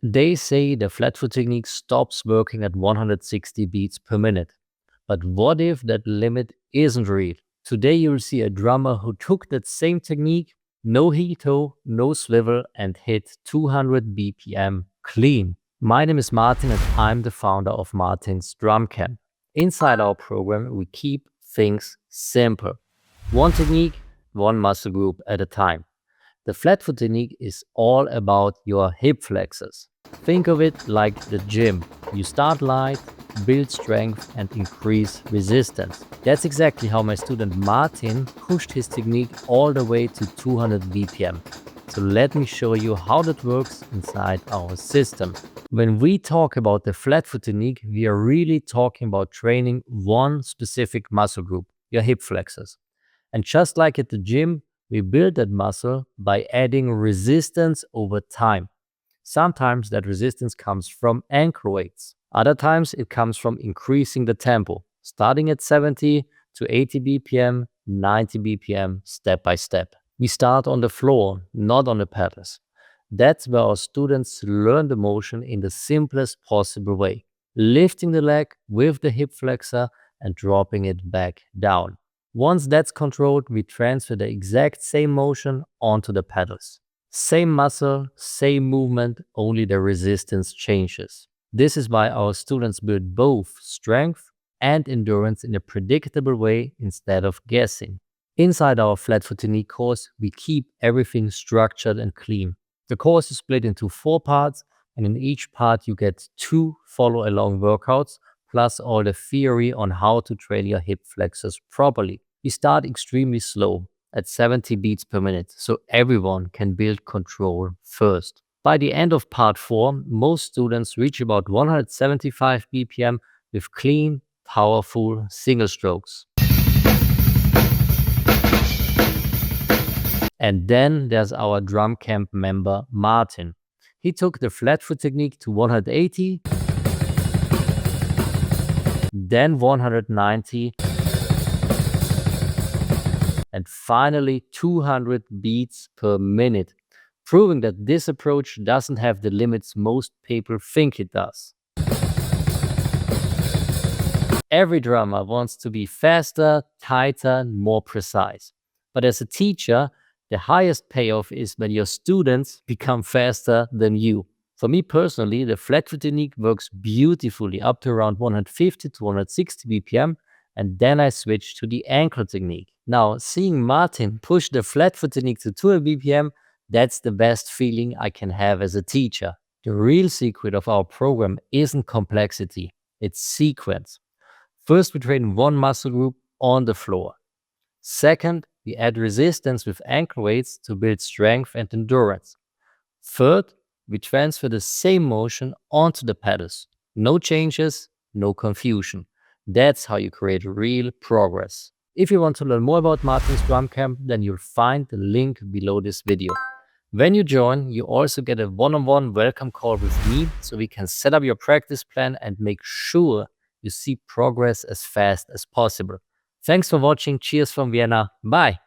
They say the flat foot technique stops working at 160 beats per minute. But what if that limit isn't real? Today you'll see a drummer who took that same technique, no heel toe, no swivel, and hit 200 BPM clean. My name is Martin and I'm the founder of Marthyn's Drum Camp. Inside our program, we keep things simple. One technique, one muscle group at a time. The flat foot technique is all about your hip flexors. Think of it like the gym. You start light, build strength, and increase resistance. That's exactly how my student Marthyn pushed his technique all the way to 200 BPM. So let me show you how that works inside our system. When we talk about the flat foot technique, we are really talking about training one specific muscle group, your hip flexors. And just like at the gym, we build that muscle by adding resistance over time. Sometimes that resistance comes from ankle weights. Other times it comes from increasing the tempo, starting at 70 to 80 BPM, 90 BPM, step by step. We start on the floor, not on the pedals. That's where our students learn the motion in the simplest possible way, lifting the leg with the hip flexor and dropping it back down. Once that's controlled, we transfer the exact same motion onto the pedals. Same muscle, same movement, only the resistance changes. This is why our students build both strength and endurance in a predictable way instead of guessing. Inside our flat foot technique course, we keep everything structured and clean. The course is split into 4 parts, and in each part you get 2 follow-along workouts, plus all the theory on how to train your hip flexors properly. We start extremely slow, at 70 beats per minute, so everyone can build control first. By the end of part 4, most students reach about 175 BPM with clean, powerful single strokes. And then there's our drum camp member Marthyn. He took the flat foot technique to 180, then 190, and finally 200 beats per minute, proving that this approach doesn't have the limits most people think it does. Every drummer wants to be faster, tighter, and more precise. But as a teacher, the highest payoff is when your students become faster than you. For me personally, the flat foot technique works beautifully up to around 150 to 160 BPM, and then I switch to the ankle technique. Now, seeing Marthyn push the flat foot technique to 200 BPM, that's the best feeling I can have as a teacher. The real secret of our program isn't complexity, it's sequence. First, we train one muscle group on the floor. Second, we add resistance with ankle weights to build strength and endurance. Third, we transfer the same motion onto the pedals. No changes, no confusion. That's how you create real progress. If you want to learn more about Marthyn's Drum Camp, then you'll find the link below this video. When you join, you also get a one-on-one welcome call with me, so we can set up your practice plan and make sure you see progress as fast as possible. Thanks for watching. Cheers from Vienna. Bye.